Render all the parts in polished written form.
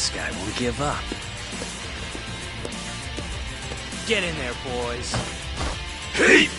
This guy won't give up. Get in there, boys. Hey!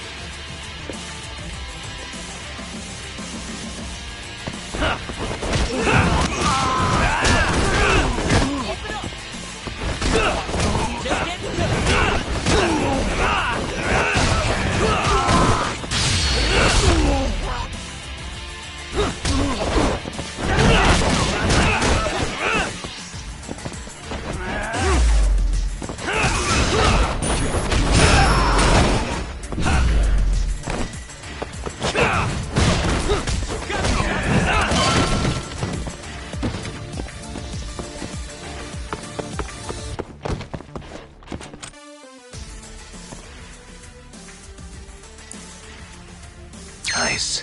Nice.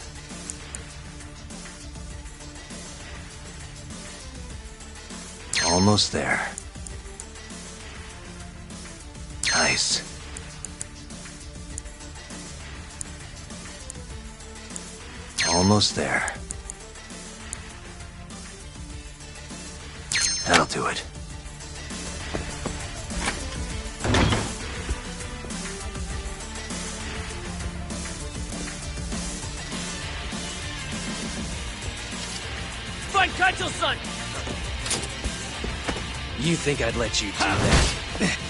Almost there. Nice. Almost there. That'll do it. Son. You think I'd let you do that?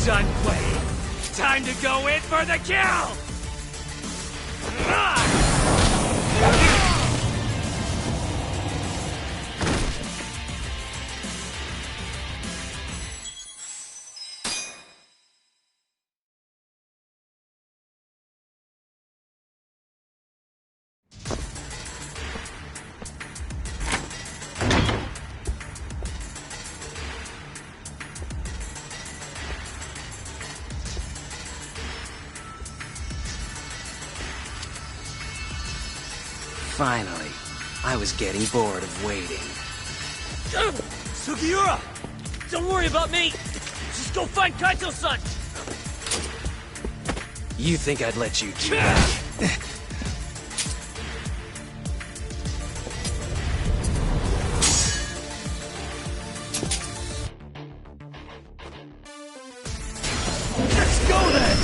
Done playing. Time to go in for the kill! Finally. I was getting bored of waiting. Sugiura! Don't worry about me! Just go find Kaito-san! You think I'd let you do that? Let's go then!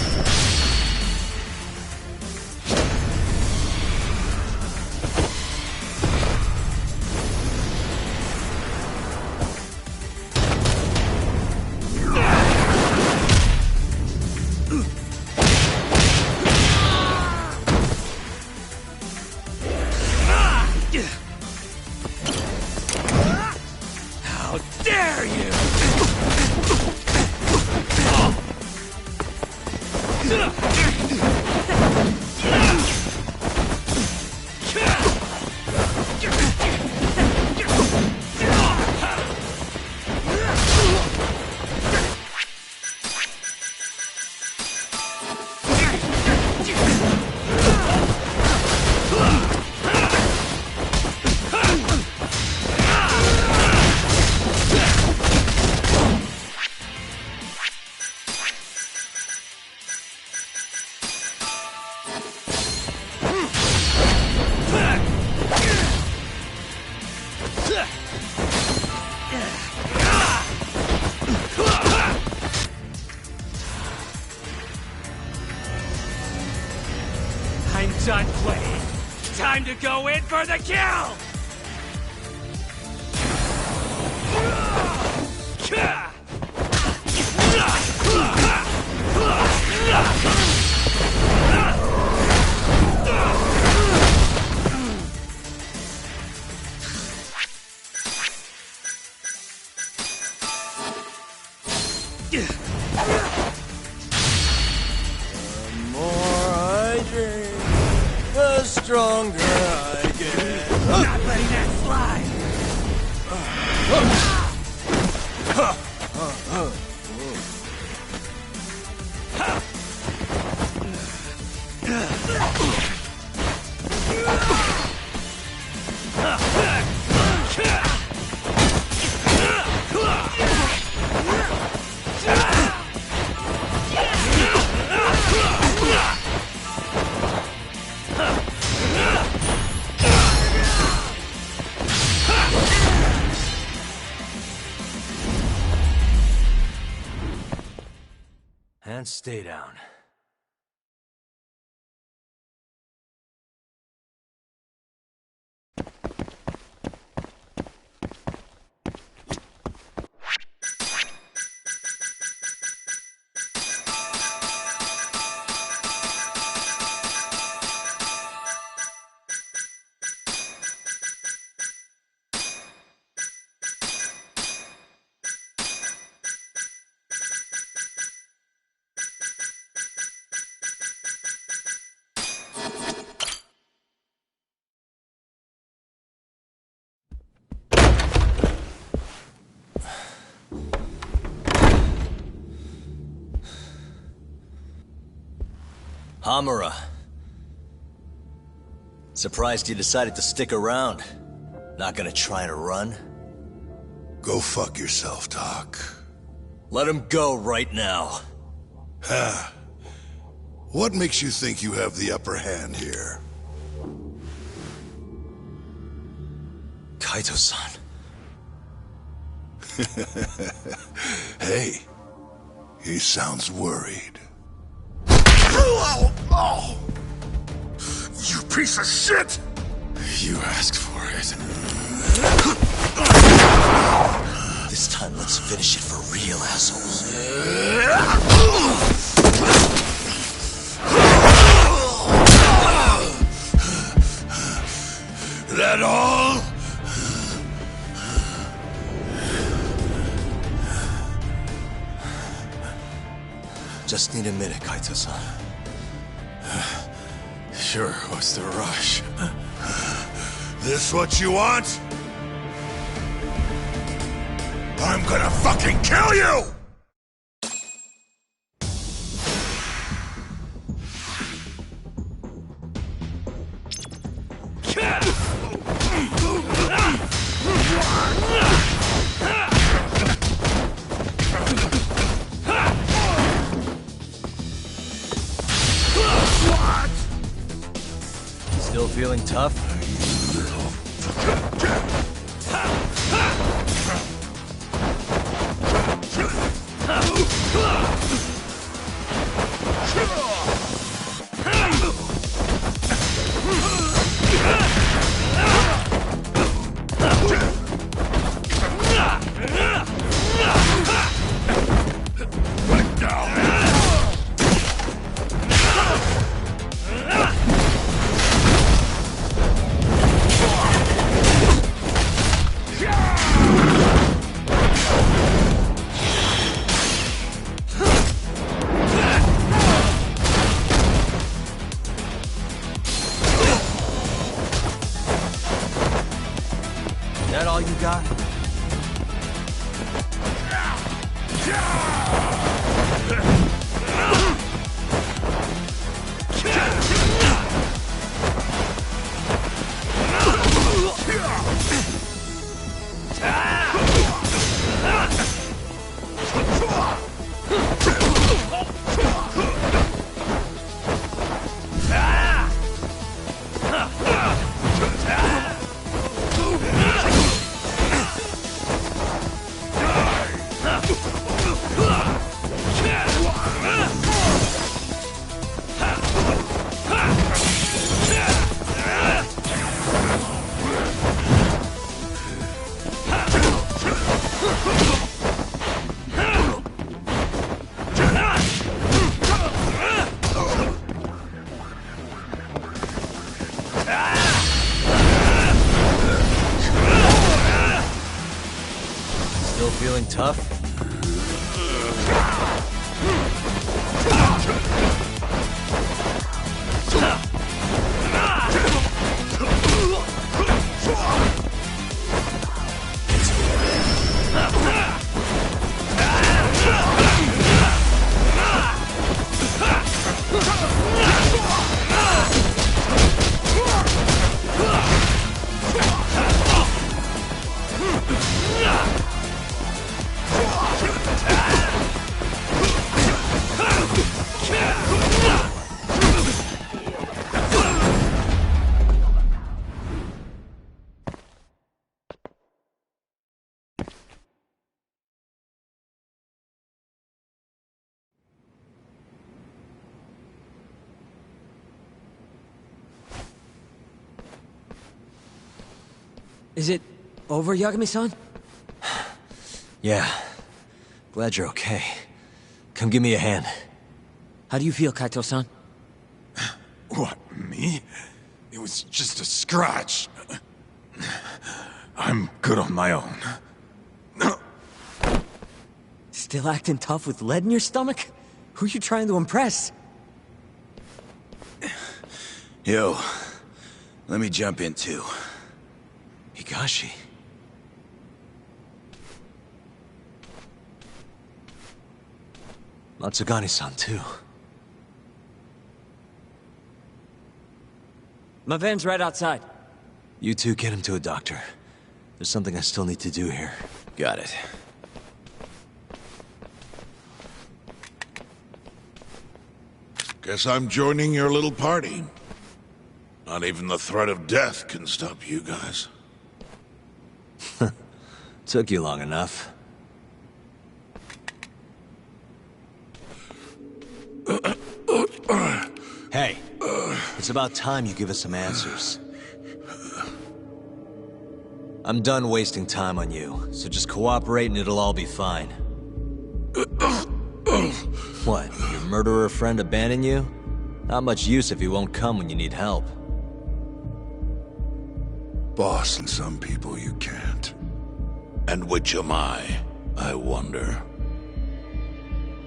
How dare you! Time to go in for the kill! The more I drink, the stronger I get. Not letting that slide! And stay down. Hamura. Surprised you decided to stick around. Not gonna try to run? Go fuck yourself, Doc. Let him go right now. Ha. What makes you think you have the upper hand here? Kaito-san. Hey, he sounds worried. You piece of shit! You asked for it. This time, let's finish it for real, assholes. That all? Just need a minute, Kaito-san. Sure, what's the rush? This what you want? I'm gonna fucking kill you! Still feeling tough? That all you got? Still feeling tough? Is it over, Yagami-san? Yeah. Glad you're okay. Come give me a hand. How do you feel, Kaito-san? What, me? It was just a scratch. I'm good on my own. Still acting tough with lead in your stomach? Who are you trying to impress? Yo, let me jump in too. Higashi. Matsugane-san, too. My van's right outside. You two get him to a doctor. There's something I still need to do here. Got it. Guess I'm joining your little party. Not even the threat of death can stop you guys. Took you long enough. Hey, it's about time you give us some answers. I'm done wasting time on you, so just cooperate and it'll all be fine. What, your murderer friend abandon you? Not much use if he won't come when you need help. Boss, and some people you can't. And which am I wonder?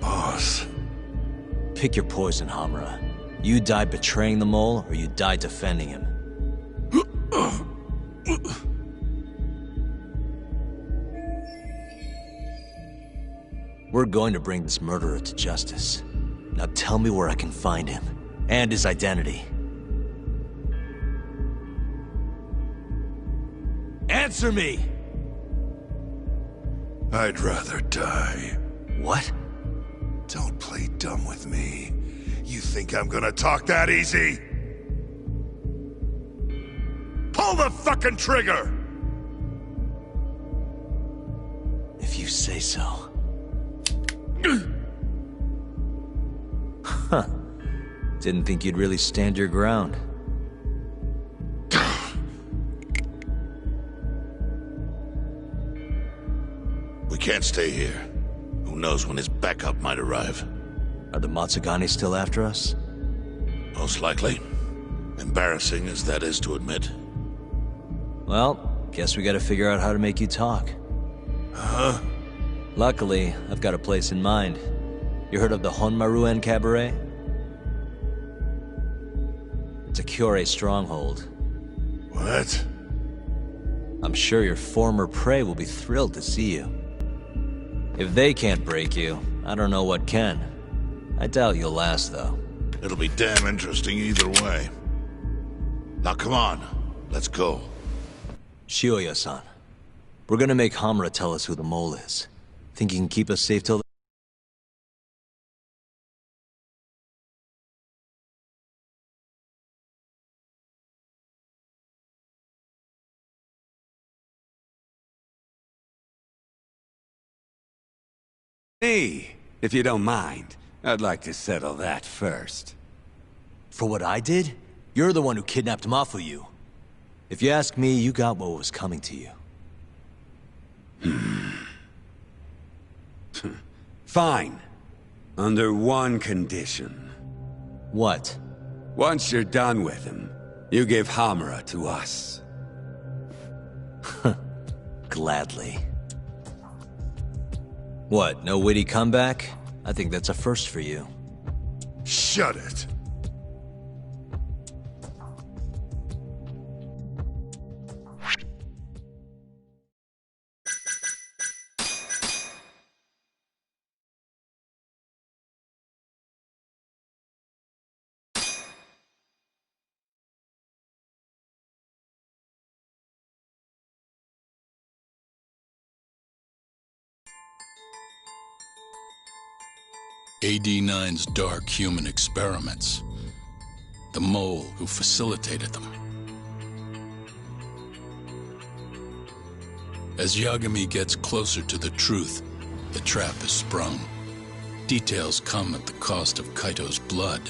Boss. Pick your poison, Hamura. You died betraying the mole, or you died defending him. We're going to bring this murderer to justice. Now tell me where I can find him, and his identity. Answer me! I'd rather die. What? Don't play dumb with me. You think I'm gonna talk that easy? Pull the fucking trigger! If you say so. Huh. Didn't think you'd really stand your ground. We can't stay here. Who knows when his backup might arrive? Are the Matsugane still after us? Most likely. Embarrassing as that is to admit. Well, guess we gotta figure out how to make you talk. Huh? Luckily, I've got a place in mind. You heard of the Honmaruen Cabaret? It's a Kyorei stronghold. What? I'm sure your former prey will be thrilled to see you. If they can't break you, I don't know what can. I doubt you'll last, though. It'll be damn interesting either way. Now come on, let's go. Shioya-san, we're gonna make Hamura tell us who the mole is. Think you can keep us safe till Me, if you don't mind. I'd like to settle that first. For what I did? You're the one who kidnapped Mafuyu. If you ask me, you got what was coming to you. Fine. Under one condition. What? Once you're done with him, you give Hamura to us. Gladly. What, no witty comeback? I think that's a first for you. Shut it. AD-9's dark human experiments. The mole who facilitated them. As Yagami gets closer to the truth, the trap is sprung. Details come at the cost of Kaito's blood.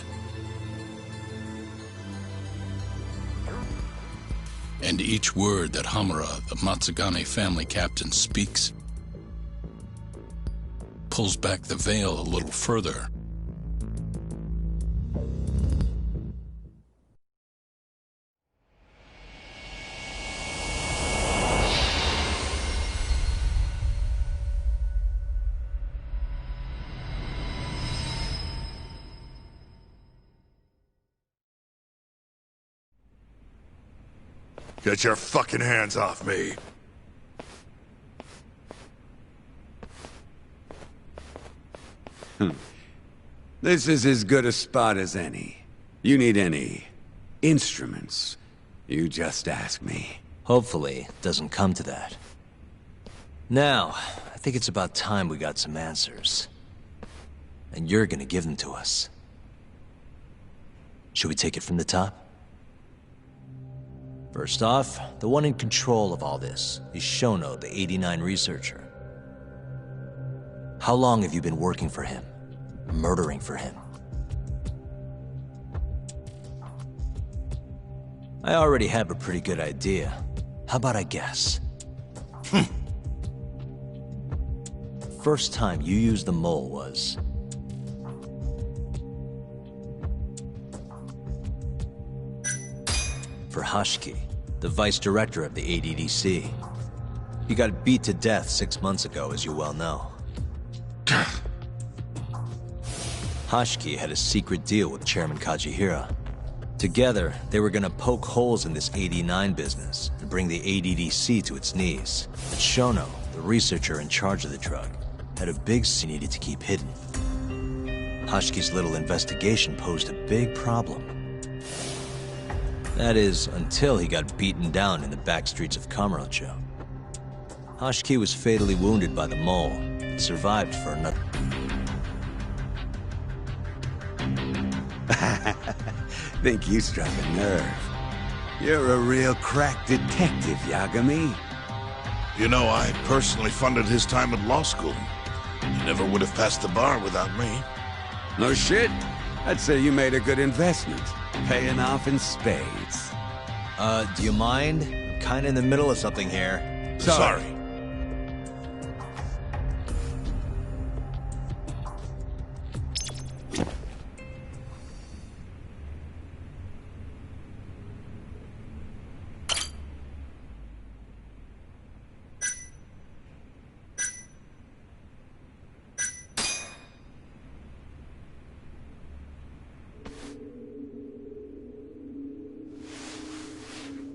And each word that Hamura, the Matsugane family captain, speaks pulls back the veil a little further. Get your fucking hands off me. This is as good a spot as any. You need any instruments, you just ask me. Hopefully, it doesn't come to that. Now, I think it's about time we got some answers. And you're gonna give them to us. Should we take it from the top? First off, the one in control of all this is Shono, the 89 researcher. How long have you been working for him? Murdering for him? I already have a pretty good idea. How about I guess? First time you used the mole was... for Hashiki, the vice director of the ADDC. He got beat to death 6 months ago, as you well know. Hashiki had a secret deal with Chairman Kajihira. Together, they were gonna poke holes in this 89 business and bring the ADDC to its knees. But Shono, the researcher in charge of the drug, had a big secret needed to keep hidden. Hashiki's little investigation posed a big problem. That is, until he got beaten down in the back streets of Kamurocho. Hashiki was fatally wounded by the mole, and survived for another... Think you struck a nerve. You're a real crack detective, Yagami. You know, I personally funded his time at law school. He never would have passed the bar without me. No shit? I'd say you made a good investment. Paying off in spades. Do you mind? I'm kinda in the middle of something here. Sorry.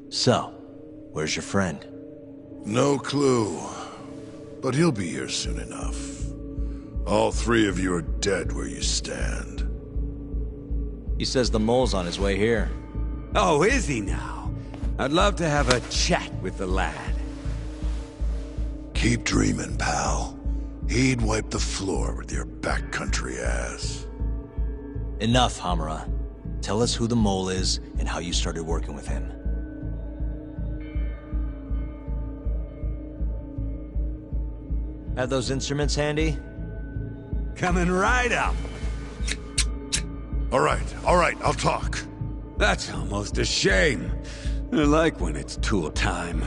So, where's your friend? No clue. But he'll be here soon enough. All three of you are dead where you stand. He says the mole's on his way here. Oh, is he now? I'd love to have a chat with the lad. Keep dreaming, pal. He'd wipe the floor with your backcountry ass. Enough, Hamura. Tell us who the mole is and how you started working with him. Have those instruments handy? Coming right up. All right, I'll talk. That's almost a shame. I like when it's tool time.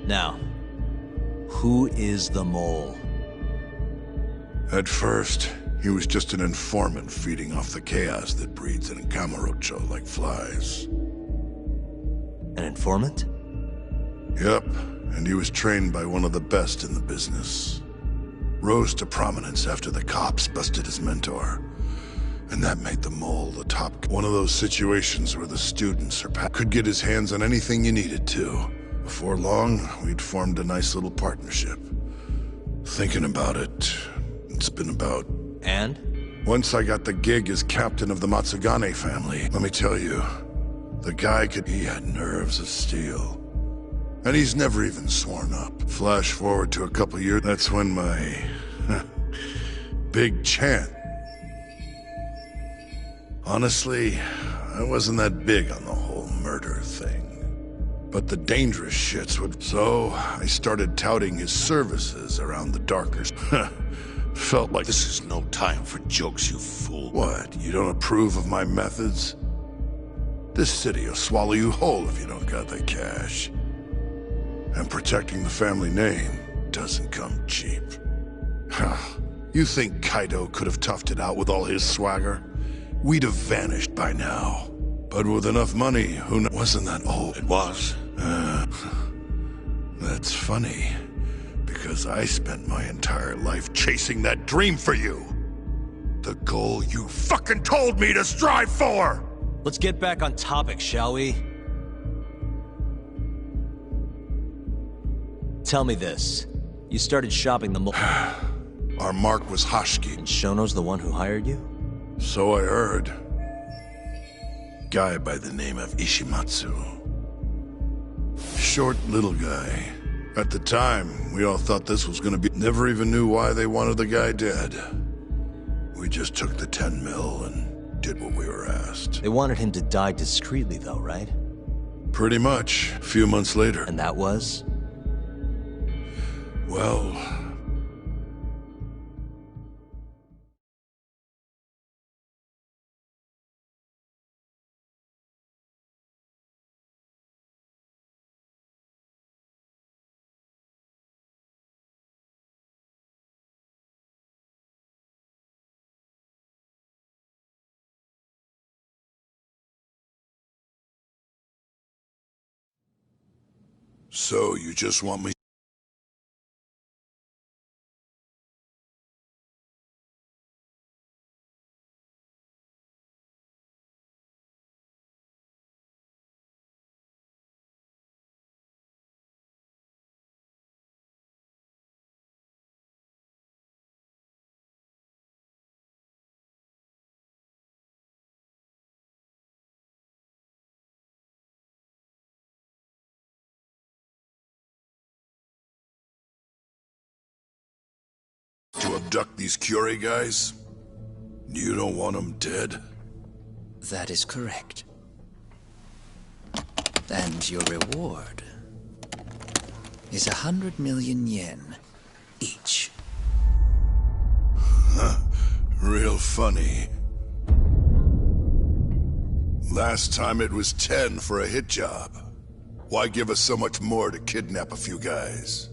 Now, who is the mole? At first, he was just an informant feeding off the chaos that breeds in Camarocho like flies. An informant? Yep, and he was trained by one of the best in the business. Rose to prominence after the cops busted his mentor. And that made the mole the top. One of those situations where the students could get his hands on anything you needed to. Before long, we'd formed a nice little partnership. Thinking about it, it's been about... And? Once I got the gig as captain of the Matsugane family, let me tell you, the guy he had nerves of steel. And he's never even sworn up. Flash forward to a couple years, that's when my big chant. Honestly, I wasn't that big on the whole murder thing. But the dangerous shits would... So, I started touting his services around the darker... Felt like... This is no time for jokes, you fool. What, you don't approve of my methods? This city will swallow you whole if you don't got the cash. And protecting the family name doesn't come cheap. You think Kaito could have toughed it out with all his swagger? We'd have vanished by now. But with enough money, who knows? Wasn't that old? It was. That's funny. Because I spent my entire life chasing that dream for you. The goal you fucking told me to strive for! Let's get back on topic, shall we? Tell me this. You started shopping the mole... Our mark was Hashiki. And Shono's the one who hired you? So I heard. Guy by the name of Ishimatsu. Short little guy. At the time, we all thought this was gonna be... Never even knew why they wanted the guy dead. We just took the 10 mil and did what we were asked. They wanted him to die discreetly though, right? Pretty much. A few months later. And that was? Well... So, you just want me... To abduct these Curie guys? You don't want them dead? That is correct. And your reward is 100 million yen each. Real funny. Last time it was 10 for a hit job. Why give us so much more to kidnap a few guys?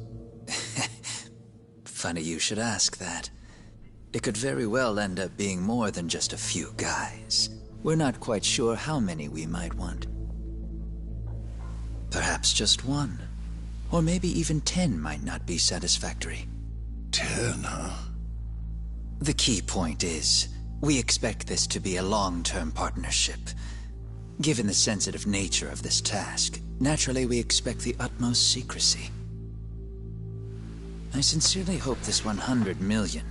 Funny you should ask that. It could very well end up being more than just a few guys. We're not quite sure how many we might want. Perhaps just one. Or maybe even 10 might not be satisfactory. 10, huh? The key point is, we expect this to be a long-term partnership. Given the sensitive nature of this task, naturally we expect the utmost secrecy. I sincerely hope this 100 million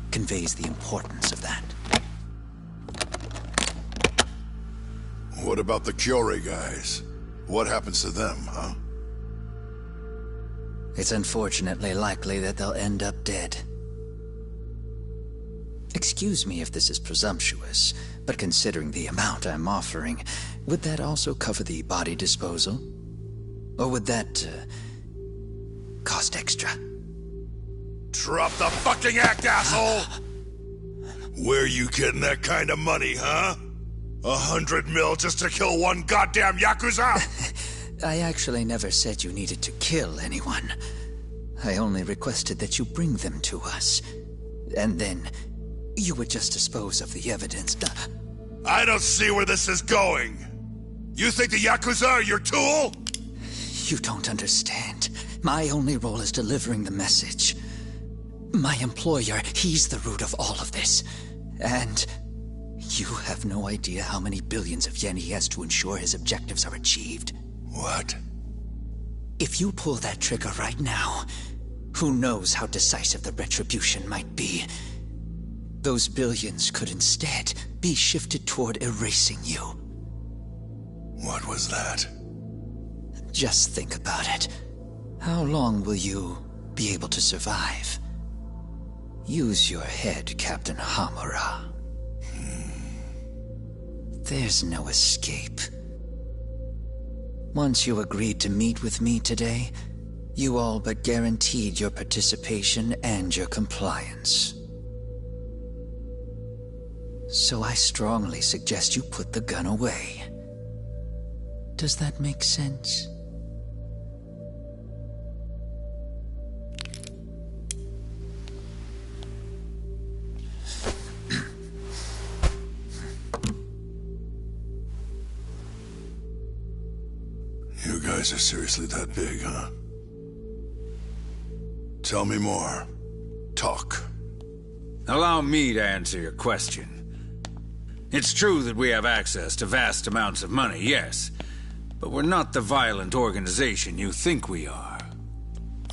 conveys the importance of that. What about the Curie guys? What happens to them, huh? It's unfortunately likely that they'll end up dead. Excuse me if this is presumptuous, but considering the amount I'm offering, would that also cover the body disposal? Or would that, cost extra? Drop the fucking act, asshole! Where you getting that kind of money, huh? 100 mil just to kill one goddamn Yakuza? I actually never said you needed to kill anyone. I only requested that you bring them to us. And then, you would just dispose of the evidence. I don't see where this is going. You think the Yakuza are your tool? You don't understand. My only role is delivering the message. My employer, he's the root of all of this. And you have no idea how many billions of yen he has to ensure his objectives are achieved. What? If you pull that trigger right now, who knows how decisive the retribution might be. Those billions could instead be shifted toward erasing you. What was that? Just think about it. How long will you be able to survive? Use your head, Captain Hamura. There's no escape. Once you agreed to meet with me today, you all but guaranteed your participation and your compliance. So I strongly suggest you put the gun away. Does that make sense? You guys are seriously that big, huh? Tell me more. Talk. Allow me to answer your question. It's true that we have access to vast amounts of money, yes. But we're not the violent organization you think we are.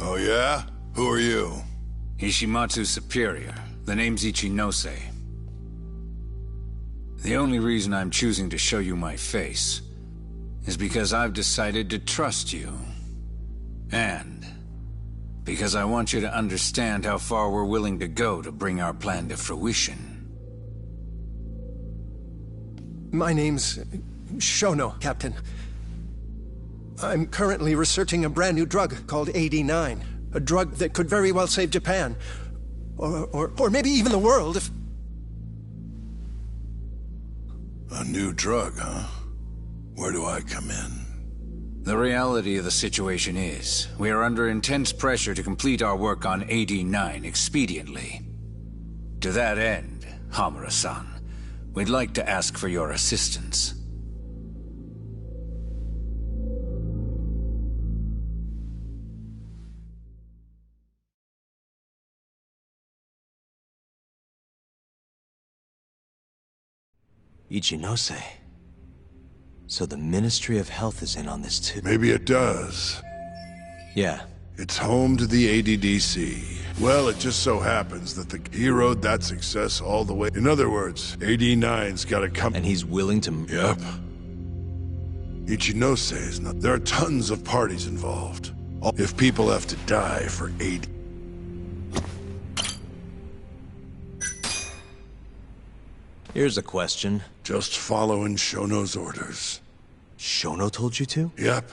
Oh yeah? Who are you? Ishimatsu's superior. The name's Ichinose. The only reason I'm choosing to show you my face is because I've decided to trust you. And because I want you to understand how far we're willing to go to bring our plan to fruition. My name's Shono, Captain. I'm currently researching a brand new drug called 89. A drug that could very well save Japan. Or maybe even the world if... A new drug, huh? Where do I come in? The reality of the situation is, we are under intense pressure to complete our work on 89 expediently. To that end, Hamura-san, we'd like to ask for your assistance. Ichinose. So the Ministry of Health is in on this too. Maybe it does. Yeah. It's home to the ADDC. Well, it just so happens that he rode that success all the way. In other words, 89's got to come. And he's willing to... Yep. Ichinose is not... There are tons of parties involved. If people have to die for 80... Here's a question. Just following Shono's orders. Shono told you to? Yep.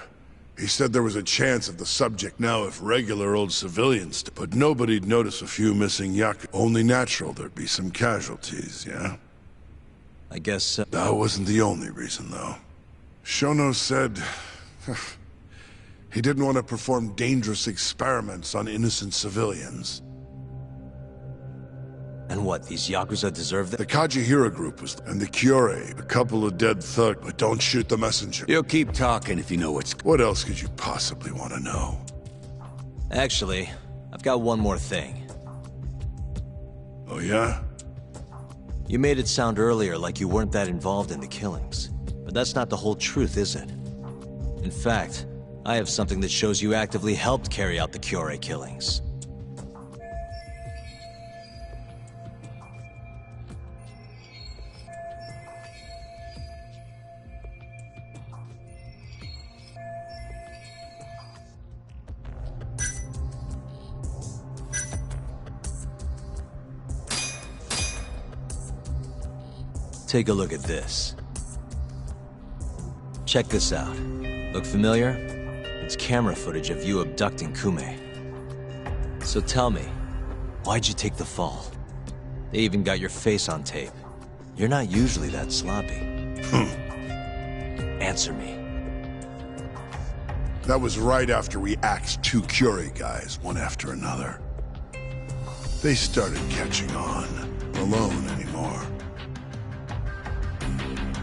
He said there was a chance of the subject now if regular old civilians... But nobody'd notice a few missing yaku. Only natural there'd be some casualties, yeah? I guess so. That wasn't the only reason, though. Shono said... he didn't want to perform dangerous experiments on innocent civilians. And what, these Yakuza deserve that? The Kajihira group was... And the Kyorei, a couple of dead thugs. But don't shoot the messenger. You'll keep talking if you know what's... What else could you possibly want to know? Actually, I've got one more thing. Oh, yeah? You made it sound earlier like you weren't that involved in the killings. But that's not the whole truth, is it? In fact, I have something that shows you actively helped carry out the Kyorei killings. Take a look at this. Check this out. Look familiar? It's camera footage of you abducting Kume. So tell me, why'd you take the fall? They even got your face on tape. You're not usually that sloppy. Answer me. That was right after we axed 2 Curie guys, one after another. They started catching on. Alone anymore.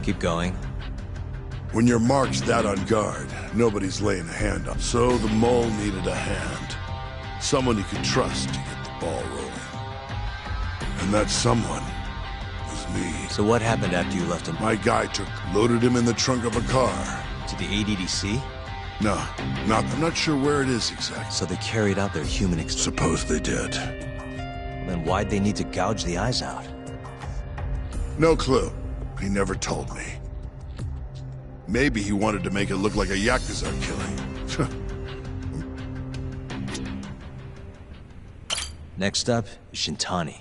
Keep going. When your mark's that on guard, nobody's laying a hand on. So the mole needed a hand. Someone he could trust to get the ball rolling. And that someone was me. So what happened after you left him? My guy loaded him in the trunk of a car. To the ADDC? No, I'm not sure where it is exactly. So they carried out their human Suppose they did. Then why'd they need to gouge the eyes out? No clue. He never told me. Maybe he wanted to make it look like a Yakuza killing. Next up, Shintani.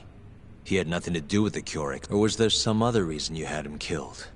He had nothing to do with the Keurig, or was there some other reason you had him killed?